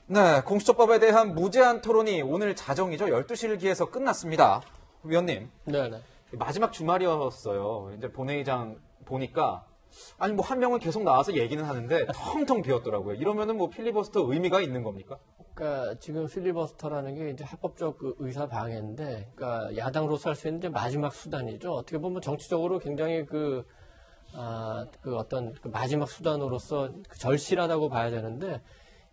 네, 공수처법에 대한 무제한 토론이 오늘 자정이죠. 12시를 기해서 끝났습니다. 위원님. 네네. 마지막 주말이었어요. 이제 본회의장 보니까 아니 뭐 한 명은 계속 나와서 얘기는 하는데 텅텅 비었더라고요. 이러면은 뭐 필리버스터 의미가 있는 겁니까? 그러니까 지금 필리버스터라는 게 이제 합법적 그 의사 방해인데, 그러니까 야당으로서 할 수 있는 이제 마지막 수단이죠. 어떻게 보면 정치적으로 굉장히 그 어떤 그 마지막 수단으로서 절실하다고 봐야 되는데,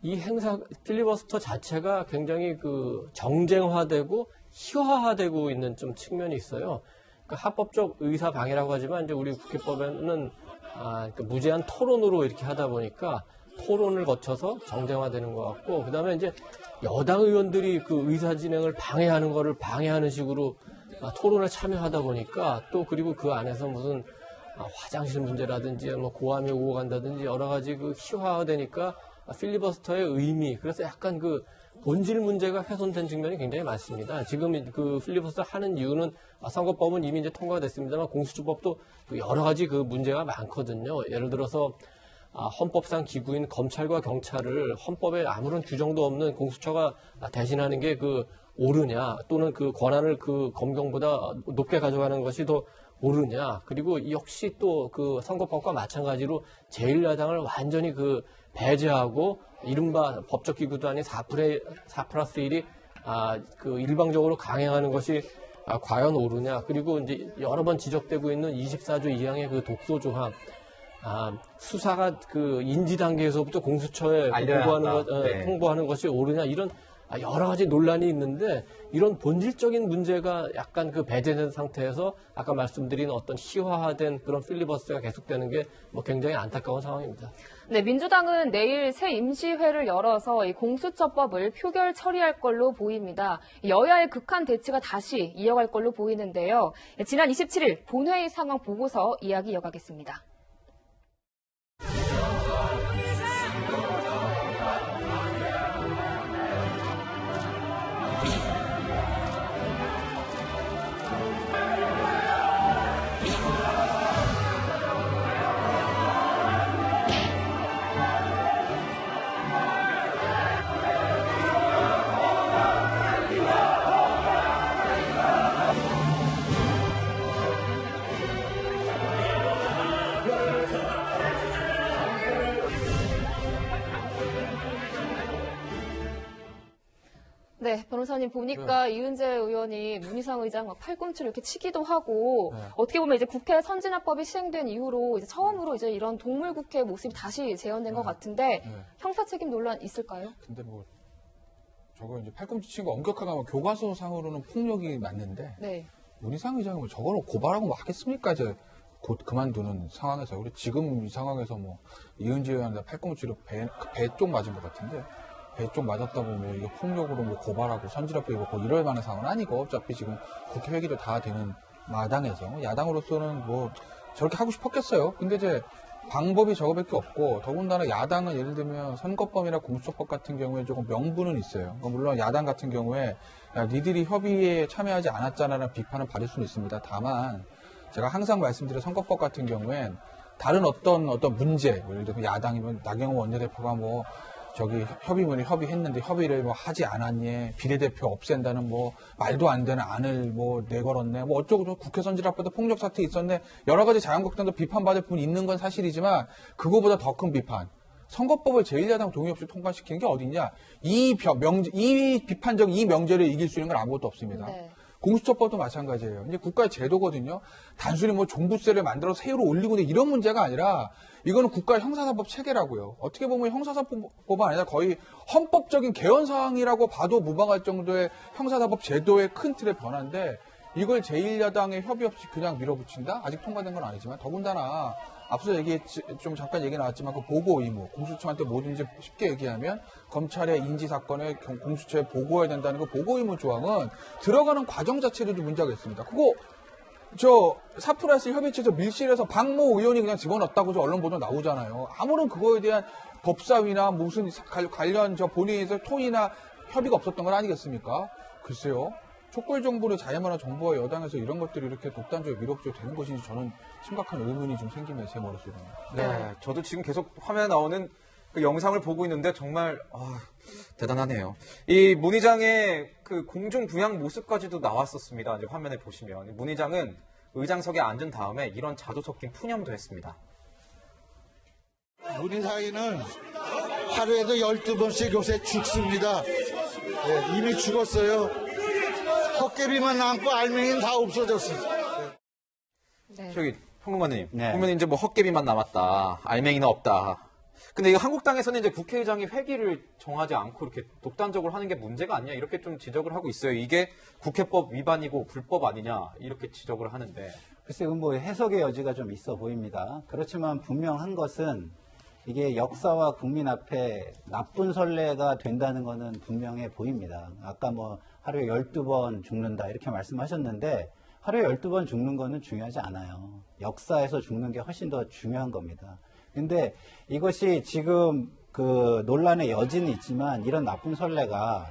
이 행사 필리버스터 자체가 굉장히 그 정쟁화되고 희화화되고 있는 좀 측면이 있어요. 그 합법적 의사 방해라고 하지만 이제 우리 국회법에는 그 무제한 토론으로 이렇게 하다 보니까 토론을 거쳐서 정쟁화되는 것 같고, 그다음에 이제 여당 의원들이 그 의사 진행을 방해하는 거를 방해하는 식으로 토론에 참여하다 보니까, 또 그리고 그 안에서 무슨 화장실 문제라든지 뭐 고함이 오고 간다든지 여러 가지 그 희화화되니까 필리버스터의 의미, 그래서 약간 그 본질 문제가 훼손된 측면이 굉장히 많습니다. 지금 그 필리버스터 하는 이유는 선거법은 이미 이제 통과가 됐습니다만 공수처법도 여러 가지 그 문제가 많거든요. 예를 들어서 헌법상 기구인 검찰과 경찰을 헌법에 아무런 규정도 없는 공수처가 대신하는 게 그 옳으냐, 또는 그 권한을 그 검경보다 높게 가져가는 것이 더 옳으냐. 그리고 역시 또 그 선거법과 마찬가지로 제1야당을 완전히 그 배제하고 이른바 법적 기구도 아닌 4+1이 그 일방적으로 강행하는 것이 과연 옳으냐. 그리고 이제 여러 번 지적되고 있는 24조 2항의 그 독소 조항, 수사가 그 인지 단계에서부터 공수처에 통보하는 것이 옳으냐, 이런 여러 가지 논란이 있는데, 이런 본질적인 문제가 약간 그 배제된 상태에서 아까 말씀드린 어떤 희화화된 그런 필리버스터가 계속되는 게 뭐 굉장히 안타까운 상황입니다. 네, 민주당은 내일 새 임시회를 열어서 이 공수처법을 표결 처리할 걸로 보입니다. 여야의 극한 대치가 다시 이어갈 걸로 보이는데요. 지난 27일 본회의 상황 보고서 이야기 이어가겠습니다. 네, 변호사님 보니까 이은재 의원이 문희상 의장 막 팔꿈치를 이렇게 치기도 하고, 어떻게 보면 이제 국회 선진화법이 시행된 이후로 이제 처음으로 이제 이런 동물국회 모습이 다시 재현된 것 같은데, 형사 책임 논란 있을까요? 근데 뭐 저거 이제 팔꿈치 친 거 엄격하게 하면 교과서상으로는 폭력이 맞는데, 네. 문희상 의장이 뭐 저거를 고발하고 뭐 하겠습니까? 이제 곧 그만두는 상황에서. 우리 지금 이 상황에서 뭐 이은재 의원한테 팔꿈치로 배 쪽 맞은 것 같은데, 배 쪽 맞았다고 뭐 이거 폭력으로 뭐 고발하고 선진화법 입고 이럴 만한 상황은 아니고, 어차피 지금 국회 회기도 다 되는 마당에서 야당으로서는 뭐 저렇게 하고 싶었겠어요. 근데 이제 방법이 저거밖에 없고, 더군다나 야당은 예를 들면 선거법이나 공수처법 같은 경우에 조금 명분은 있어요. 물론 야당 같은 경우에 야, 니들이 협의에 참여하지 않았잖아라는 비판을 받을 수는 있습니다. 다만 제가 항상 말씀드린 선거법 같은 경우엔 다른 어떤 문제, 예를 들면 야당이면 나경원 원내대표가 뭐 저기 협의문에 협의했는데 협의를 뭐 하지 않았니, 비례대표 없앤다는 뭐 말도 안 되는 안을 뭐 내걸었네, 뭐 어쩌고 국회 선진화법도 폭력 사태 있었네, 여러 가지 자유한국당도 비판받을 부분이 있는 건 사실이지만, 그거보다 더 큰 비판, 선거법을 제1야당 동의 없이 통과시키는 게 어딨냐. 이 비판적 이 명제를 이길 수 있는 건 아무것도 없습니다. 네. 공수처법도 마찬가지예요. 이제 국가의 제도거든요. 단순히 뭐 종부세를 만들어서 세율을 올리고 이런 문제가 아니라, 이거는 국가의 형사사법 체계라고요. 어떻게 보면 형사사법은 아니라 거의 헌법적인 개헌 사항이라고 봐도 무방할 정도의 형사사법 제도의 큰 틀의 변화인데, 이걸 제1야당의 협의 없이 그냥 밀어붙인다? 아직 통과된 건 아니지만, 더군다나 앞서 좀 잠깐 얘기 나왔지만 그 보고 의무, 공수처한테 뭐든지 쉽게 얘기하면 검찰의 인지 사건에 공수처에 보고해야 된다는 그 보고 의무 조항은 들어가는 과정 자체로도 문제가 있습니다. 그거 4+1 협의체에서 밀실에서 박모 의원이 그냥 집어넣었다고 언론 보도 나오잖아요. 아무런 그거에 대한 법사위나 무슨 관련 본회의에서 토의나 협의가 없었던 건 아니겠습니까? 글쎄요. 촛불 정부를 자유만한 정부와 여당에서 이런 것들이 이렇게 독단적으로 밀어붙여 되는 것인지 저는 심각한 의문이 좀 생기면 제 머릿속에. 네, 저도 지금 계속 화면에 나오는 그 영상을 보고 있는데 정말 대단하네요. 이 문 의장의 그 공중 부양 모습까지도 나왔었습니다. 이제 화면에 보시면 문 의장은 의장석에 앉은 다음에 이런 자주 섞인 푸념도 했습니다. 문희상이는 하루에도 12번씩 요새 죽습니다. 네, 이미 죽었어요. 헛개비만 남고 알맹이는 다 없어졌어요. 네. 저기 평론가님 네. 보면 이제 뭐 헛개비만 남았다, 알맹이는 없다. 근데 이거 한국당에서는 이제 국회의장이 회기를 정하지 않고 이렇게 독단적으로 하는 게 문제가 아니냐 이렇게 좀 지적을 하고 있어요. 이게 국회법 위반이고 불법 아니냐 이렇게 지적을 하는데. 글쎄, 뭐 해석의 여지가 좀 있어 보입니다. 그렇지만 분명한 것은 이게 역사와 국민 앞에 나쁜 선례가 된다는 것은 분명해 보입니다. 아까 뭐 하루에 12번 죽는다 이렇게 말씀하셨는데 하루에 12번 죽는 거는 중요하지 않아요. 역사에서 죽는 게 훨씬 더 중요한 겁니다. 근데 이것이 지금 그 논란의 여지는 있지만 이런 나쁜 선례가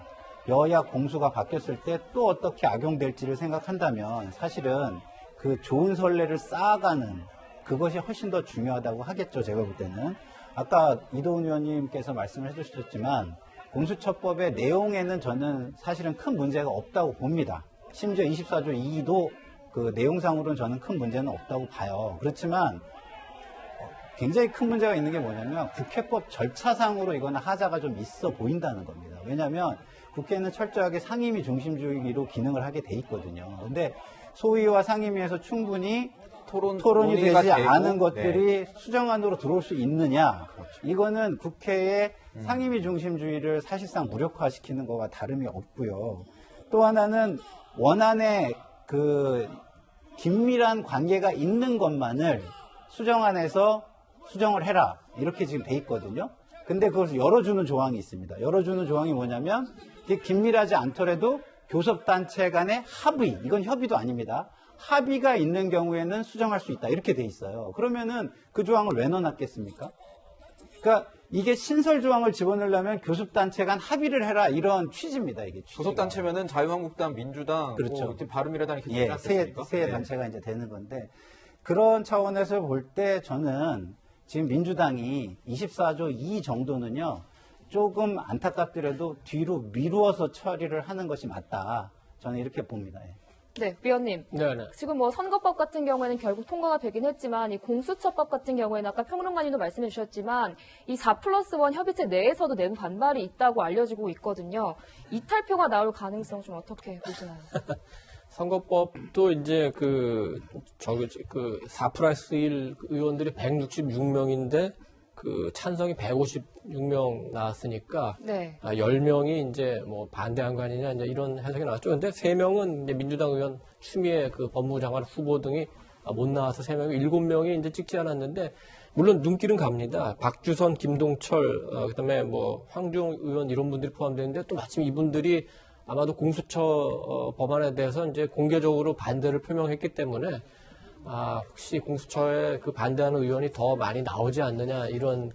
여야 공수가 바뀌었을 때 또 어떻게 악용될지를 생각한다면 사실은 그 좋은 선례를 쌓아가는 그것이 훨씬 더 중요하다고 하겠죠. 제가 볼 때는. 아까 이도훈 의원님께서 말씀을 해주셨지만 공수처법의 내용에는 저는 사실은 큰 문제가 없다고 봅니다. 심지어 24조 2도 그 내용상으로는 저는 큰 문제는 없다고 봐요. 그렇지만 굉장히 큰 문제가 있는 게 뭐냐면 국회법 절차상으로 이거는 하자가 좀 있어 보인다는 겁니다. 왜냐하면 국회는 철저하게 상임위 중심주의로 기능을 하게 돼 있거든요. 근데 소위와 상임위에서 충분히 토론이 되지 않은 것들이 수정안으로 들어올 수 있느냐. 이거는 국회의 상임위 중심주의를 사실상 무력화시키는 것과 다름이 없고요. 또 하나는 원안에 그 긴밀한 관계가 있는 것만을 수정안에서 수정을 해라. 이렇게 지금 돼 있거든요. 근데 그것을 열어주는 조항이 있습니다. 열어주는 조항이 뭐냐면 이게 긴밀하지 않더라도 교섭단체 간의 합의, 이건 협의도 아닙니다. 합의가 있는 경우에는 수정할 수 있다. 이렇게 돼 있어요. 그러면은 그 조항을 왜 넣어놨겠습니까? 그러니까 이게 신설 조항을 집어넣으려면 교섭단체 간 합의를 해라. 이런 취지입니다. 이게 취지가. 교섭단체면은 자유한국당, 민주당, 그렇죠. 뭐 바른미래당 이렇게 예, 되지 세 않겠습니까? 단체가 이제 되는 건데 그런 차원에서 볼 때 저는 지금 민주당이 24조 2 정도는요. 조금 안타깝더라도 뒤로 미루어서 처리를 하는 것이 맞다. 저는 이렇게 봅니다. 예. 네, 위원님. 네네. 지금 뭐 선거법 같은 경우에는 결국 통과가 되긴 했지만 이 공수처법 같은 경우에는 아까 평론가님도 말씀해 주셨지만 이 4+1 협의체 내에서도 내부 반발이 있다고 알려지고 있거든요. 이탈표가 나올 가능성 좀 어떻게 보시나요? 선거법도 이제 그 4+1 의원들이 166명인데 그 찬성이 156명 나왔으니까 네. 10명이 이제 뭐 반대한 거 아니냐 이제 이런 해석이 나왔죠. 근데 3명은 이제 민주당 의원 추미애 그 법무장관 후보 등이 못 나와서 3명이 7명이 이제 찍지 않았는데 물론 눈길은 갑니다. 박주선, 김동철, 그다음에 뭐 황중 의원 이런 분들이 포함되는데 또 마침 이분들이 아마도 공수처 법안에 대해서 이제 공개적으로 반대를 표명했기 때문에 혹시 공수처에 그 반대하는 의원이 더 많이 나오지 않느냐 이런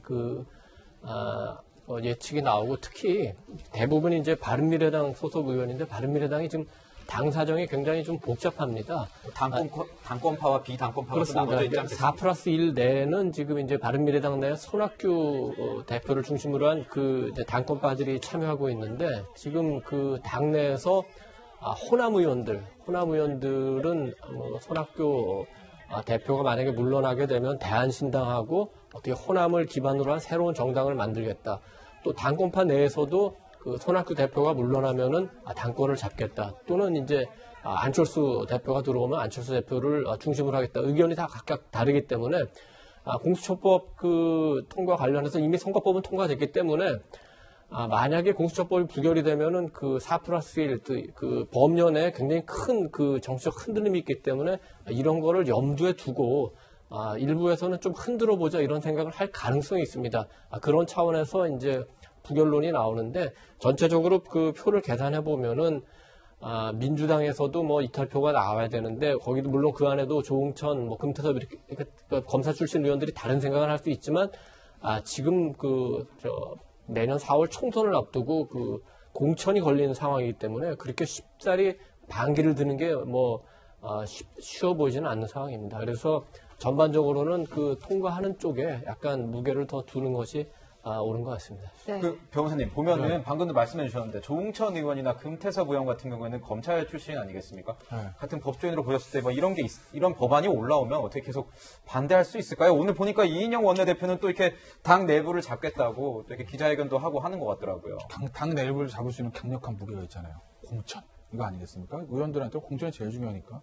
예측이 나오고 특히 대부분이 이제 바른미래당 소속 의원인데 바른미래당이 지금 당 사정이 굉장히 좀 복잡합니다. 당권파와 비당권파가 또 나눠져 있지 그렇습니다. 않겠습니까? 4+1 내에는 지금 이제 바른미래당 내 손학규 대표를 중심으로 한 그 당권파들이 참여하고 있는데 지금 그 당내에서 호남 의원들은 손학규 대표가 만약에 물러나게 되면 대한신당하고 어떻게 호남을 기반으로 한 새로운 정당을 만들겠다. 또 당권파 내에서도 그 손학규 대표가 물러나면은 당권을 잡겠다. 또는 이제 안철수 대표가 들어오면 안철수 대표를 중심으로 하겠다. 의견이 다 각각 다르기 때문에 공수처법 그 통과 관련해서 이미 선거법은 통과됐기 때문에 만약에 공수처법이 부결이 되면은 그 4+1 그 법년에 굉장히 큰 그 정치적 흔들림이 있기 때문에 이런 거를 염두에 두고 일부에서는 좀 흔들어 보자 이런 생각을 할 가능성이 있습니다. 그런 차원에서 이제 부결론이 나오는데 전체적으로 그 표를 계산해 보면은 민주당에서도 뭐 이탈표가 나와야 되는데 거기도 물론 그 안에도 조응천, 뭐 금태섭 이렇게 검사 출신 의원들이 다른 생각을 할 수 있지만 지금 내년 4월 총선을 앞두고 그 공천이 걸리는 상황이기 때문에 그렇게 쉽사리 반기를 드는 게 뭐 쉬워 보이지는 않는 상황입니다. 그래서 전반적으로는 그 통과하는 쪽에 약간 무게를 더 두는 것이 옳은 것 같습니다. 네. 그 변호사님 보면은 방금도 말씀해 주셨는데 조응천 의원이나 금태섭 의원 같은 경우에는 검찰 출신 아니겠습니까? 네. 같은 법조인으로 보였을 때 뭐 이런 법안이 올라오면 어떻게 계속 반대할 수 있을까요? 오늘 보니까 이인영 원내대표는 또 이렇게 당 내부를 잡겠다고 또 이렇게 기자회견도 하고 하는 것 같더라고요. 당 내부를 잡을 수 있는 강력한 무게가 있잖아요. 공천. 이거 아니겠습니까? 의원들한테 공천이 제일 중요하니까.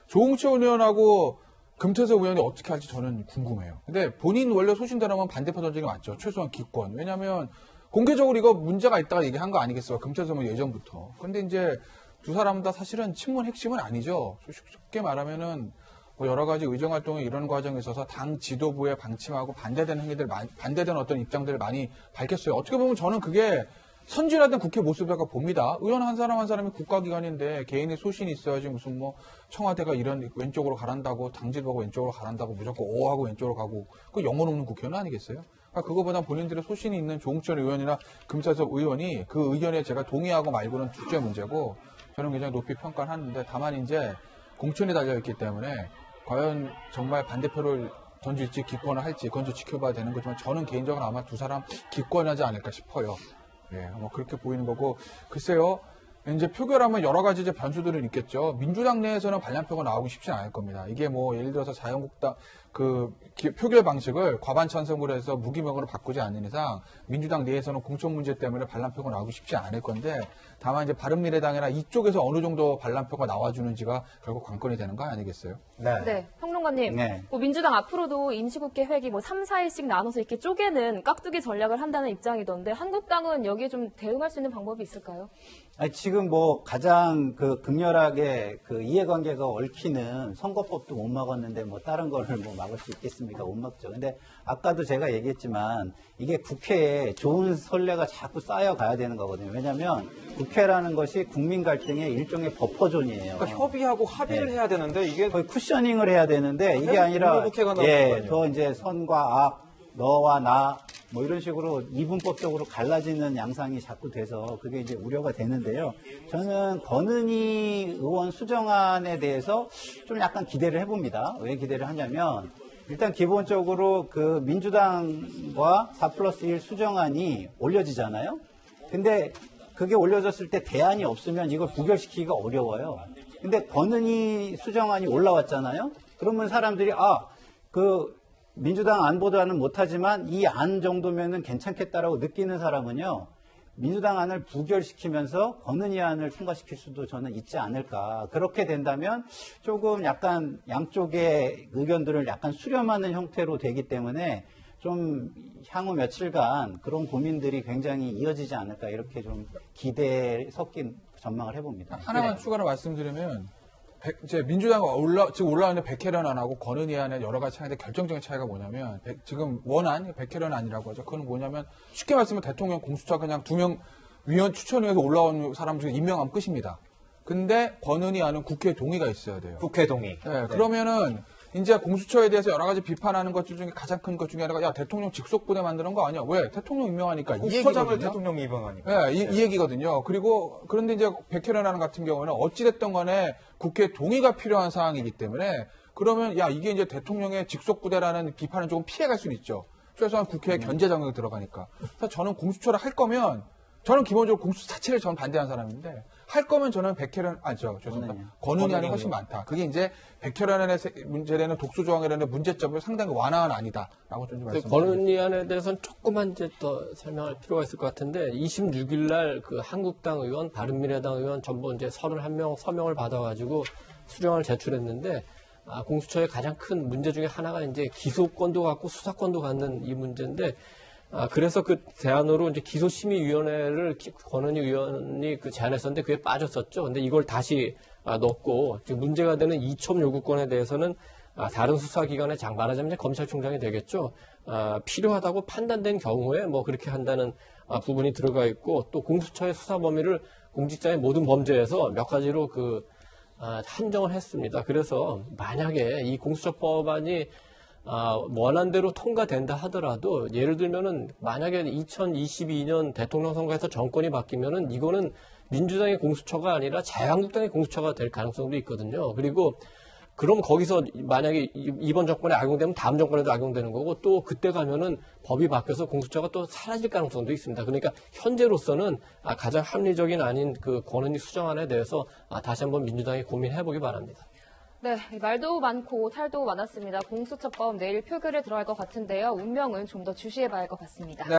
조응천 의원하고 금태섭 의원이 어떻게 할지 저는 궁금해요. 근데 본인 원래 소신대로면 반대표 던지는 게 맞죠. 최소한 기권. 왜냐하면 공개적으로 이거 문제가 있다가 얘기한 거 아니겠어요. 금태섭은 예전부터. 근데 이제 두 사람 다 사실은 친문 핵심은 아니죠. 쉽게 말하면은 뭐 여러 가지 의정 활동의 이런 과정에 있어서 당 지도부의 방침하고 반대되는 행위들, 반대되는 어떤 입장들을 많이 밝혔어요. 어떻게 보면 저는 그게 선진화된 국회 모습이라고 봅니다. 의원 한 사람 한 사람이 국가기관인데 개인의 소신이 있어야지 무슨 뭐 청와대가 이런 왼쪽으로 가란다고 당지도가 왼쪽으로 가란다고 무조건 오하고 왼쪽으로 가고 그 영혼 없는 국회의원 아니겠어요? 그러니까 그거보다 본인들의 소신이 있는 조응천 의원이나 금태섭 의원이 그 의견에 제가 동의하고 말고는 둘째 문제고 저는 굉장히 높이 평가하는데 다만 이제 공천이 달려있기 때문에 과연 정말 반대표를 던질지 기권을 할지 그건 좀 지켜봐야 되는 거지만 저는 개인적으로 아마 두 사람 기권하지 않을까 싶어요. 예, 뭐 그렇게 보이는 거고 글쎄요. 이제 표결하면 여러 가지 이제 변수들은 있겠죠. 민주당 내에서는 반란표가 나오기 쉽지 않을 겁니다. 이게 뭐 예를 들어서 자유한국당 그 표결 방식을 과반 찬성으로 해서 무기명으로 바꾸지 않는 이상 민주당 내에서는 공천 문제 때문에 반란표가 나오기 쉽지 않을 건데 다만 이제 바른미래당이나 이쪽에서 어느 정도 반란표가 나와주는지가 결국 관건이 되는 거 아니겠어요? 네, 평론가님. 네. 뭐 민주당 앞으로도 임시국회 회기 뭐 3, 4일씩 나눠서 이렇게 쪼개는 깍두기 전략을 한다는 입장이던데 한국당은 여기에 좀 대응할 수 있는 방법이 있을까요? 아니, 지금 뭐 가장 그 극렬하게 그 이해관계가 얽히는 선거법도 못 막았는데 뭐 다른 거를 뭐 막을 수 있겠습니까? 못 막죠. 근데 아까도 제가 얘기했지만 이게 국회에 좋은 선례가 자꾸 쌓여가야 되는 거거든요. 왜냐하면 국회라는 것이 국민 갈등의 일종의 버퍼존이에요. 그러니까 협의하고 합의를 네. 해야 되는데 이게 거의 쿠셔닝을 해야 되는데 이게 계속 아니라 국회가 나오는 더 이제 선과 악, 너와 나 뭐 이런 식으로 이분법적으로 갈라지는 양상이 자꾸 돼서 그게 이제 우려가 되는데요. 저는 권은희 의원 수정안에 대해서 좀 약간 기대를 해봅니다. 왜 기대를 하냐면 일단 기본적으로 그 민주당과 4+1 수정안이 올려지잖아요. 근데 그게 올려졌을 때 대안이 없으면 이걸 부결시키기가 어려워요. 근데 권은희 수정안이 올라왔잖아요. 그러면 사람들이 민주당 안보다는 못하지만 이 안 정도면은 괜찮겠다라고 느끼는 사람은요. 민주당 안을 부결시키면서 권은희 안을 통과시킬 수도 저는 있지 않을까. 그렇게 된다면 조금 약간 양쪽의 의견들을 약간 수렴하는 형태로 되기 때문에 좀 향후 며칠간 그런 고민들이 굉장히 이어지지 않을까 이렇게 좀 기대에 섞인 전망을 해봅니다. 하나만 추가로 말씀드리면 이제 민주당 지금 올라오는 백혜련 안하고 권은희 안에 여러 가지 차이인데 결정적인 차이가 뭐냐면 지금 원안 백혜련 안이라고 하죠. 그건 뭐냐면 쉽게 말씀하면 대통령 공수처 그냥 2명 위원 추천위에서 올라온 사람 중에 임명하면 끝입니다. 근데 권은희 안은 국회 동의가 있어야 돼요. 국회 동의. 네, 그러면은 이제 공수처에 대해서 여러 가지 비판하는 것 중에 가장 큰 것 중에 하나가 야 대통령 직속부대 만드는 거 아니야? 왜? 대통령 임명하니까 이 공수처장을 얘기거든요. 대통령이 임명하니까. 네, 이 얘기거든요. 그런데 이제 백혜련 안 같은 경우는 어찌됐든 간에 국회 동의가 필요한 사항이기 때문에 그러면 야 이게 이제 대통령의 직속부대라는 비판은 조금 피해갈 수는 있죠. 최소한 국회에 견제 장벽이 들어가니까. 그래서 저는 공수처를 할 거면 저는 기본적으로 공수처 자체를 저는 반대하는 사람인데 할 거면 저는 죄송합니다. 권은희 안이 훨씬 많다. 그게 이제 백혜련 안에 문제되는 독소조항이라는 문제점을 상당히 완화한 아니다라고 좀 말씀드립니다. 권은희 안에 대해서는 조금만 이제 더 설명할 필요가 있을 것 같은데 26일 날 그 한국당 의원, 바른미래당 의원 전부 이제 31명 서명을 받아가지고 수령을 제출했는데 공수처의 가장 큰 문제 중에 하나가 이제 기소권도 갖고 수사권도 갖는 이 문제인데 그래서 그 대안으로 이제 기소심의위원회를 권은희 의원이 그 제안했었는데 그게 빠졌었죠. 근데 이걸 다시 넣고 지금 문제가 되는 이첩 요구권에 대해서는 다른 수사기관에 말하자면 검찰총장이 되겠죠. 필요하다고 판단된 경우에 뭐 그렇게 한다는 부분이 들어가 있고 또 공수처의 수사 범위를 공직자의 모든 범죄에서 몇 가지로 한정을 했습니다. 그래서 만약에 이 공수처법안이 원안대로 통과된다 하더라도 예를 들면은 만약에 2022년 대통령 선거에서 정권이 바뀌면은 이거는 민주당의 공수처가 아니라 자유한국당의 공수처가 될 가능성도 있거든요. 그리고 그럼 거기서 만약에 이번 정권에 악용되면 다음 정권에도 악용되는 거고 또 그때 가면은 법이 바뀌어서 공수처가 또 사라질 가능성도 있습니다. 그러니까 현재로서는 가장 합리적인 아닌 그 권은희 수정안에 대해서 다시 한번 민주당이 고민해보기 바랍니다. 네, 말도 많고 탈도 많았습니다. 공수처법 내일 표결에 들어갈 것 같은데요. 운명은 좀 더 주시해봐야 할 것 같습니다.